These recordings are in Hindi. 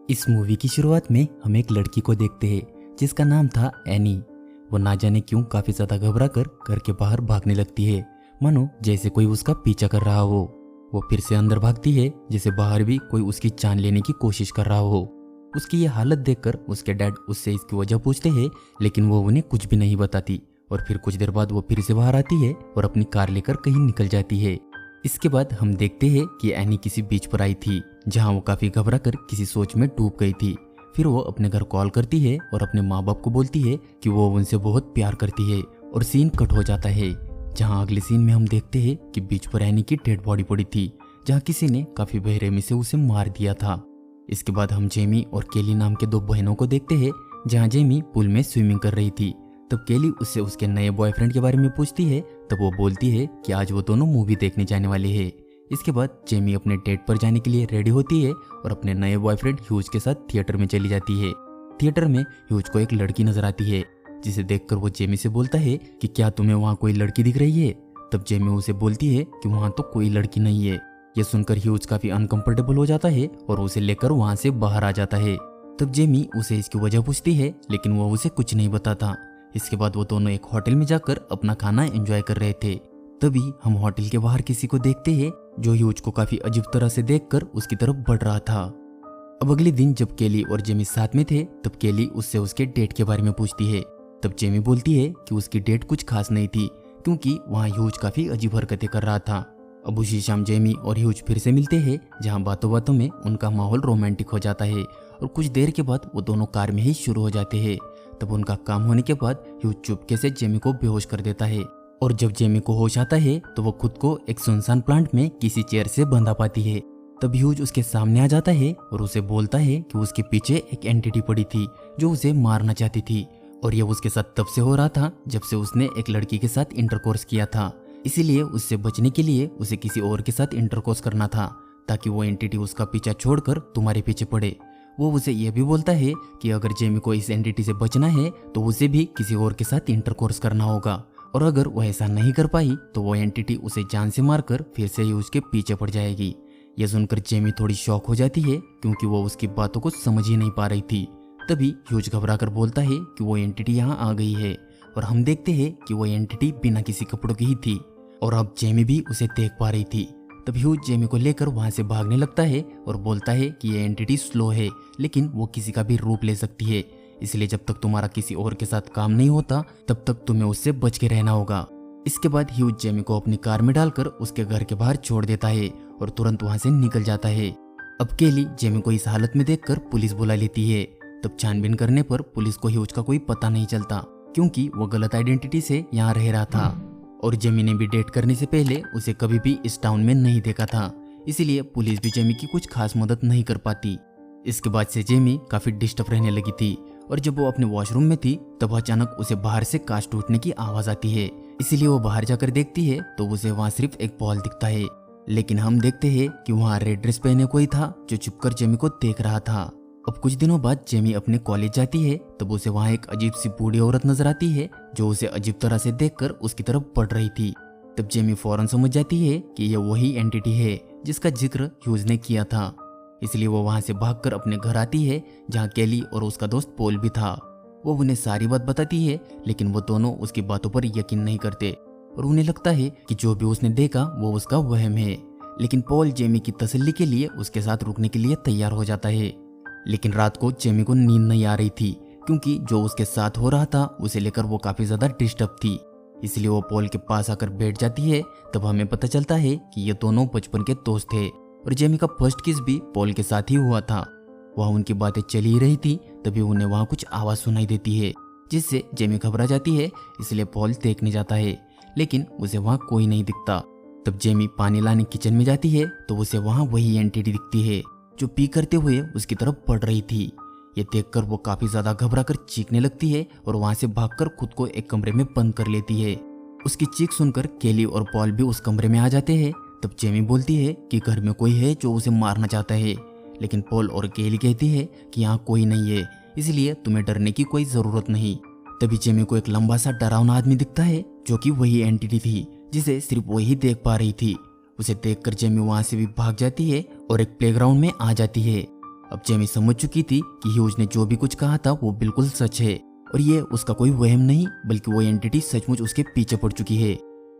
इस मूवी की शुरुआत में हम एक लड़की को देखते हैं जिसका नाम था एनी। वो ना जाने क्यों काफी ज्यादा घबरा कर घर के बाहर भागने लगती है, मानो जैसे कोई उसका पीछा कर रहा हो। वो फिर से अंदर भागती है जैसे बाहर भी कोई उसकी जान लेने की कोशिश कर रहा हो। उसकी ये हालत देखकर उसके डैड उससे इसकी वजह पूछते हैं, लेकिन वो उन्हें कुछ भी नहीं बताती। और फिर कुछ देर बाद वो फिर से बाहर आती है और अपनी कार लेकर कहीं निकल जाती है। इसके बाद हम देखते हैं कि एनी किसी बीच पर आई थी जहां वो काफी घबरा कर किसी सोच में डूब गई थी। फिर वो अपने घर कॉल करती है और अपने माँ बाप को बोलती है कि वो उनसे बहुत प्यार करती है। और सीन कट हो जाता है जहां अगले सीन में हम देखते हैं कि बीच पर एनी की डेड बॉडी पड़ी थी, जहां किसी ने काफी बेरहमी से उसे मार दिया था। इसके बाद हम जेमी और केली नाम के दो बहनों को देखते हैं, जहां जेमी पूल में स्विमिंग कर रही थी। तब केली उससे उसके नए बॉयफ्रेंड के बारे में पूछती है। तब वो बोलती है कि आज वो दोनों मूवी देखने जाने वाले हैं। इसके बाद जेमी अपने डेट पर जाने के लिए रेडी होती है और अपने नए बॉयफ्रेंड ह्यूज के साथ थिएटर में चली जाती है। थिएटर में ह्यूज को एक लड़की नजर आती है, जिसे देखकर वो जेमी से बोलता है कि क्या तुम्हें वहाँ कोई लड़की दिख रही है। तब जेमी उसे बोलती है कि वहाँ तो कोई लड़की नहीं है। ये सुनकर ह्यूज काफी अनकंफर्टेबल हो जाता है और उसे लेकर वहाँ से बाहर आ जाता है। तब जेमी उसे इसकी वजह पूछती है, लेकिन वो उसे कुछ नहीं बताता। इसके बाद वो दोनों एक होटल में जाकर अपना खाना एंजॉय कर रहे थे। तभी हम होटल के बाहर किसी को देखते हैं जो ह्यूज को काफी अजीब तरह से देखकर उसकी तरफ बढ़ रहा था। अब अगले दिन जब केली और जेमी साथ में थे, तब केली उससे उसके डेट के बारे में पूछती है। तब जेमी बोलती है कि उसकी डेट कुछ खास नहीं थी, क्योंकि वहाँ ह्यूज काफी अजीब हरकतें कर रहा था। अब उसी शाम जेमी और ह्यूज फिर से मिलते हैं, जहाँ बातों बातों में उनका माहौल रोमांटिक हो जाता है। और कुछ देर के बाद वो दोनों कार में ही शुरू हो जाते हैं। तब उनका काम होने के बाद ह्यूज चुपके से जेमी को बेहोश कर देता है। और जब जेमी को होश आता है तो वो खुद को एक सुनसान प्लांट में किसी चेयर से बंधा पाती है। तब ह्यूज उसके सामने आ जाता है और उसे बोलता है कि उसके पीछे एक एंटिटी पड़ी थी जो उसे मारना चाहती थी। और ये उसके साथ तब से हो रहा था जब से उसने एक लड़की के साथ इंटरकोर्स किया था। इसीलिए उससे बचने के लिए उसे किसी और के साथ इंटरकोर्स करना था, ताकि वो एंटिटी उसका पीछा छोड़कर तुम्हारे पीछे पड़े। वो उसे यह भी बोलता है कि अगर जेमी को इस एंटिटी से बचना है तो उसे भी किसी और के साथ इंटरकोर्स करना होगा। और अगर वो ऐसा नहीं कर पाई तो वो एंटिटी उसे जान से मारकर फिर से ही उसके पीछे पड़ जाएगी। यह सुनकर जेमी थोड़ी शॉक हो जाती है, क्योंकि वो उसकी बातों को समझ ही नहीं पा रही थी। तभी ह्यूज घबरा कर बोलता है कि वो एंटिटी यहाँ आ गई है। और हम देखते हैं कि वो एंटिटी बिना किसी कपड़ों की ही थी और अब जेमी भी उसे देख पा रही थी। तब ह्यूज जेमी को लेकर वहां से भागने लगता है और बोलता है कि ये एंटिटी स्लो है, लेकिन वो किसी का भी रूप ले सकती है। इसलिए जब तक तुम्हारा किसी और के साथ काम नहीं होता तब तक तुम्हें उससे बच के रहना होगा। इसके बाद ह्यूज जेमी को अपनी कार में डालकर उसके घर के बाहर छोड़ देता है और तुरंत वहां से निकल जाता है। अब केली जेमी को इस हालत में देखकर पुलिस बुला लेती है। तब छानबीन करने पर पुलिस को ह्यूज का कोई पता नहीं चलता, क्योंकि वो गलत आइडेंटिटी से यहाँ रह रहा था। और जेमी ने भी डेट करने से पहले उसे कभी भी इस टाउन में नहीं देखा था, इसीलिए पुलिस भी जेमी की कुछ खास मदद नहीं कर पाती। इसके बाद से जेमी काफी डिस्टर्ब रहने लगी थी और जब वो अपने वॉशरूम में थी तब अचानक उसे बाहर से कांच टूटने की आवाज आती है। इसीलिए वो बाहर जाकर देखती है तो उसे वहाँ सिर्फ एक बॉल दिखता है। लेकिन हम देखते हैं कि वहाँ रेड ड्रेस पहने कोई था जो छुपकर जेमी को देख रहा था। अब कुछ दिनों बाद जेमी अपने कॉलेज जाती है, तब उसे वहाँ एक अजीब सी बूढ़ी औरत नजर आती है जो उसे अजीब तरह से देखकर उसकी तरफ बढ़ रही थी। तब जेमी फौरन समझ जाती है कि यह वही एंटिटी है जिसका जिक्र ह्यूज ने किया था। इसलिए वो वहां से भागकर अपने घर आती है, जहाँ केली और उसका दोस्त पॉल भी था। वो उन्हें सारी बात बताती है, लेकिन वो दोनों उसकी बातों पर यकीन नहीं करते और उन्हें लगता है कि जो भी उसने देखा वो उसका वहम है। लेकिन पॉल जेमी की तसल्ली के लिए उसके साथ रुकने के लिए तैयार हो जाता है। लेकिन रात को जेमी को नींद नहीं आ रही थी, क्योंकि जो उसके साथ हो रहा था उसे लेकर वो काफी ज्यादा डिस्टर्ब थी। इसलिए वो पॉल के पास आकर बैठ जाती है। तब हमें पता चलता है कि ये दोनों बचपन के दोस्त थे और जेमी का फर्स्ट किस भी पॉल के साथ ही हुआ था। वहाँ उनकी बातें चली ही रही थी, तभी उन्हें वहाँ कुछ आवाज सुनाई देती है, जिससे जेमी घबरा जाती है। इसलिए पॉल देखने जाता है, लेकिन उसे वहाँ कोई नहीं दिखता। तब जेमी पानी लाने किचन में जाती है तो उसे वहाँ वही एंटिटी दिखती है जो पी करते हुए उसकी तरफ बढ़ रही थी। ये देखकर वो काफी ज्यादा घबरा कर चीखने लगती है और वहां से भागकर खुद को एक कमरे में बंद कर लेती है। उसकी चीख सुनकर केली और पॉल भी उस कमरे में आ जाते हैं। तब जेमी बोलती है कि घर में कोई है जो उसे मारना चाहता है, लेकिन पॉल और केली कहती है कि यहाँ कोई नहीं है, इसलिए तुम्हें डरने की कोई जरूरत नहीं। तभी जेमी को एक लंबा सा डरावना आदमी दिखता है जो कि वही एंटिटी थी जिसे सिर्फ वही देख पा रही थी। उसे देखकर जेमी वहां से भी भाग जाती है और एक प्लेग्राउंड में आ जाती है। अब जेमी समझ चुकी थी कि ह्यूज ने जो भी कुछ कहा था वो बिल्कुल सच है और ये उसका कोई वहम नहीं बल्कि वो एंटिटी सचमुच उसके पीछे पड़ चुकी है।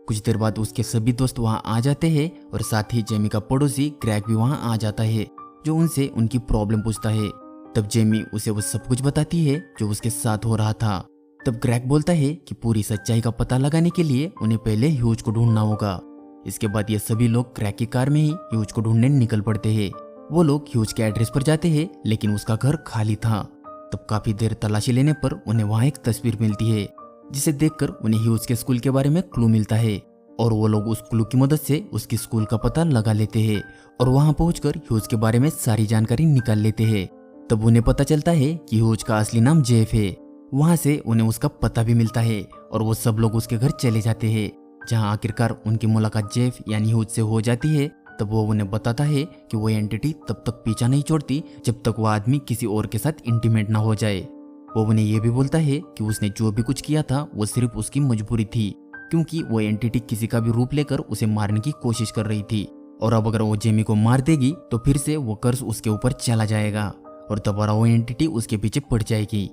कुछ देर बाद उसके सभी दोस्त वहां आ जाते हैं और साथ ही जेमी का पड़ोसी ग्रेग भी वहां आ जाता है, जो उनसे उनकी प्रॉब्लम पूछता है। तब जेमी उसे वो सब कुछ बताती है जो उसके साथ हो रहा था। तब ग्रेग बोलता है कि पूरी सच्चाई का पता लगाने के लिए उन्हें पहले ह्यूज को ढूंढना होगा। इसके बाद ये सभी लोग ग्रेग की कार में ही ह्यूज को ढूंढने निकल पड़ते हैं। वो लोग ह्यूज के एड्रेस पर जाते हैं लेकिन उसका घर खाली था। तब काफी देर तलाशी लेने पर उन्हें वहां एक तस्वीर मिलती है जिसे देखकर उन्हें ह्यूज के स्कूल के बारे में क्लू मिलता है और वो लोग उस क्लू की मदद से उसकी स्कूल का पता लगा लेते हैं और वहां पहुंचकर ह्यूज के बारे में सारी जानकारी निकाल लेते हैं। तब उन्हें पता चलता है कि ह्यूज का असली नाम जेफ है। वहां से उन्हें उसका पता भी मिलता है और वो सब लोग उसके घर चले जाते हैं, जहां आखिरकार उनकी मुलाकात जेफ यानी ह्यूज से हो जाती है। तब वो उन्हें बताता है कि वो एंटिटी तब तक पीछा नहीं छोड़ती जब तक वो आदमी किसी और के साथ इंटीमेट ना हो जाए। वो उन्हें ये भी बोलता है कि उसने जो भी कुछ किया था वो सिर्फ उसकी मजबूरी थी, क्योंकि वो एंटिटी किसी का भी रूप लेकर उसे मारने की कोशिश कर रही थी और अब अगर वो जेमी को मार देगी तो फिर से वो कर्ज उसके ऊपर चला जाएगा और दोबारा वो एंटिटी उसके पीछे पड़ जाएगी।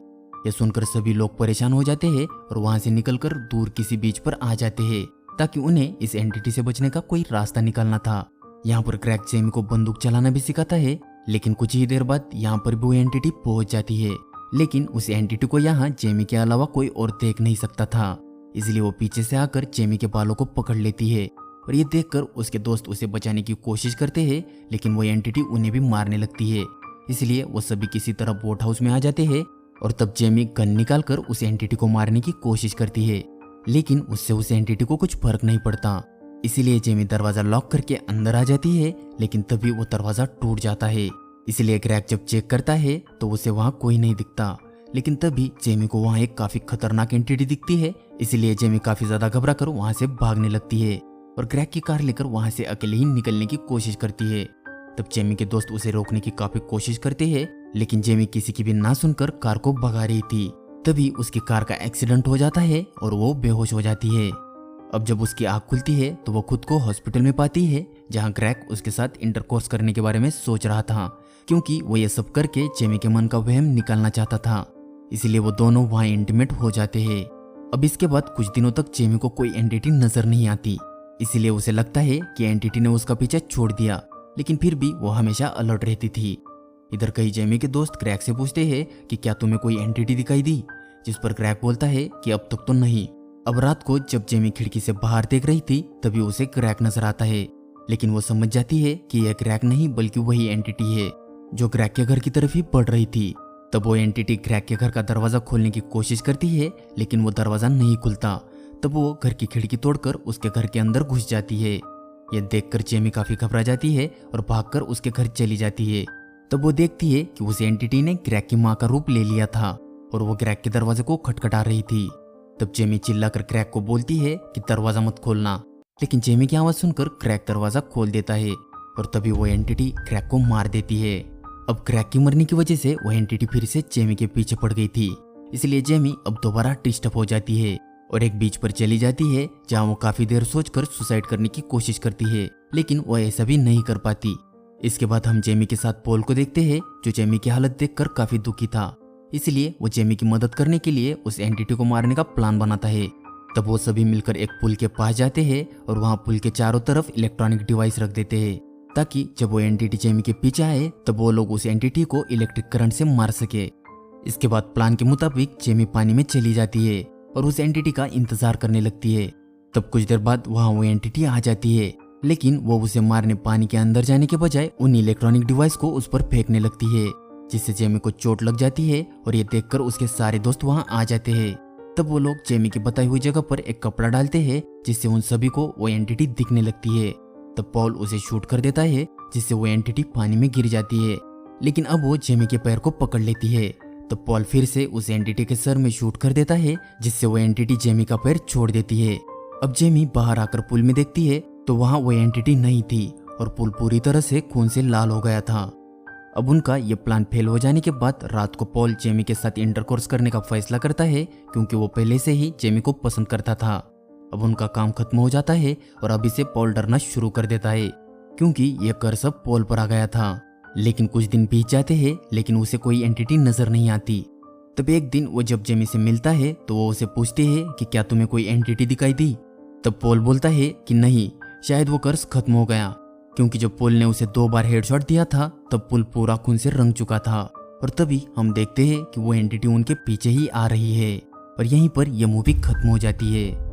ये सुनकर सभी लोग परेशान हो जाते हैं और वहां से निकलकर दूर किसी बीच पर आ जाते हैं ताकि उन्हें इस एंटिटी से बचने का कोई रास्ता निकालना था। यहाँ पर ग्रेग जेमी को बंदूक चलाना भी सिखाता है, लेकिन कुछ ही देर बाद यहाँ पर भी वो एंटिटी पहुंच जाती है। लेकिन उस एंटिटी को यहाँ जेमी के अलावा कोई और देख नहीं सकता था, इसलिए वो पीछे से आकर जेमी के बालों को पकड़ लेती है और ये देखकर उसके दोस्त उसे बचाने की कोशिश करते हैं, लेकिन वो एंटिटी उन्हें भी मारने लगती है। इसलिए वो सभी किसी तरह बोट हाउस में आ जाते हैं और तब जेमी गन निकालकर उस एंटिटी को मारने की कोशिश करती है, लेकिन उससे उस एंटिटी को कुछ फर्क नहीं पड़ता। इसीलिए जेमी दरवाजा लॉक करके अंदर आ जाती है, लेकिन तभी वो दरवाजा टूट जाता है। इसलिए ग्रेग जब चेक करता है तो उसे वहां कोई नहीं दिखता, लेकिन तभी जेमी को वहां एक काफी खतरनाक एंटिटी दिखती है। इसलिए जेमी काफी ज्यादा घबरा कर वहां से भागने लगती है और ग्रेग की कार लेकर वहां से अकेले ही निकलने की कोशिश करती है। तब जेमी के दोस्त उसे रोकने की काफी कोशिश करते हैं, लेकिन जेमी किसी की भी ना सुनकर कार को भगा रही थी। तभी उसकी कार का एक्सीडेंट हो जाता है और वो बेहोश हो जाती है। अब जब उसकी आंख खुलती है तो वो खुद को हॉस्पिटल में पाती है, जहां ग्रेग उसके साथ इंटरकोर्स करने के बारे में सोच रहा था, क्योंकि वो ये सब करके जेमी के मन का वहम निकालना चाहता था। इसलिए वो दोनों वहां इंटीमेट हो जाते हैं। अब इसके बाद कुछ दिनों तक जेमी को कोई एंटिटी नजर नहीं आती, इसलिए उसे लगता है कि एंटिटी ने उसका पीछा छोड़ दिया, लेकिन फिर भी वो हमेशा अलर्ट रहती थी। इधर कहीं जेमी के दोस्त ग्रेग से पूछते हैं कि क्या तुम्हें कोई एंटिटी दिखाई दी, जिस पर ग्रेग बोलता है कि अब तक तो नहीं। अब रात को जब जेमी खिड़की से बाहर देख रही थी तभी उसे ग्रेग नजर आता है, लेकिन वो समझ जाती है कि यह ग्रेग नहीं बल्कि वही एंटिटी है जो ग्रेग के घर की तरफ ही बढ़ रही थी। तब वो एंटिटी ग्रेग के घर का दरवाजा खोलने की कोशिश करती है, लेकिन वो दरवाजा नहीं खुलता। तब वो घर की खिड़की तोड़कर उसके घर के अंदर घुस जाती है। यह देखकर जेमी काफी घबरा जाती है और भागकर उसके घर चली जाती है। तब वो देखती है कि उस एंटिटी ने ग्रेग की माँ का रूप ले लिया था और वो ग्रेग के दरवाजे को खटखटा रही थी। तब जेमी चिल्लाकर ग्रेग को बोलती है कि दरवाजा मत खोलना, लेकिन जेमी की आवाज सुनकर ग्रेग दरवाजा खोल देता है और तभी वो एंटिटी ग्रेग को मार देती है। अब ग्रेग की मरने की वजह से वो एंटिटी फिर से जेमी के पीछे पड़ गई थी, इसलिए जेमी अब दोबारा डिस्टर्ब हो जाती है और एक बीच पर चली जाती है, जहां वो काफी देर सोचकर सुसाइड करने की कोशिश करती है, लेकिन वो ऐसा भी नहीं कर पाती। इसके बाद हम जेमी के साथ पॉल को देखते हैं, जो जेमी की हालत देखकर काफी दुखी था, इसलिए वो जेमी की मदद करने के लिए उस एंटिटी को मारने का प्लान बनाता है। तब वो सभी मिलकर एक पुल के पास जाते हैं और वहां पुल के चारों तरफ इलेक्ट्रॉनिक डिवाइस रख देते हैं, ताकि जब वो एंटिटी जेमी के पीछे आए तब वो लोग उस एंटिटी को इलेक्ट्रिक करंट से मार सके। इसके बाद प्लान के मुताबिक जेमी पानी में चली जाती है और उस एंटिटी का इंतजार करने लगती है। तब कुछ देर बाद वहां वो एंटिटी आ जाती है, लेकिन वो उसे मारने पानी के अंदर जाने के बजाय उन इलेक्ट्रॉनिक डिवाइस को उस पर फेंकने लगती है, जिससे जेमी को चोट लग जाती है और ये देखकर उसके सारे दोस्त वहां आ जाते हैं। तब वो लोग जेमी की बताई हुई जगह पर एक कपड़ा डालते हैं, जिससे उन सभी को वो एंटिटी दिखने लगती है। तब पॉल उसे शूट कर देता है, जिससे वो एंटिटी पानी में गिर जाती है, लेकिन अब वो जेमी के पैर को पकड़ लेती है। तब पॉल फिर से उस एंटिटी के सर में शूट कर देता है, जिससे वो एंटिटी जेमी का पैर छोड़ देती है। अब जेमी बाहर आकर पुल में देखती है तो वहां वो एंटिटी नहीं थी और पुल पूरी तरह से खून से लाल हो गया था। अब उनका ये प्लान फेल हो जाने के बाद रात को पॉल जेमी के साथ इंटरकोर्स करने का फैसला करता है, क्योंकि वो पहले से ही जेमी को पसंद करता था। अब उनका काम खत्म हो जाता है और अभी से पॉल डरना शुरू कर देता है, क्योंकि यह कर सब पॉल पर आ गया था। लेकिन कुछ दिन बीत जाते हैं लेकिन उसे कोई एंटिटी नजर नहीं आती। तब एक दिन वो जब जेमी से मिलता है तो वो उसे पूछते हैं कि क्या तुम्हें कोई एंटिटी दिखाई दी। तब पॉल बोलता है कि नहीं, शायद वो कर्स खत्म हो गया, क्योंकि जब पॉल ने उसे 2 बार हेडशॉट दिया था तब पॉल पूरा खून से रंग चुका था। और तभी हम देखते हैं कि वो एंटिटी उनके पीछे ही आ रही है और यहीं पर यह मूवी खत्म हो जाती है।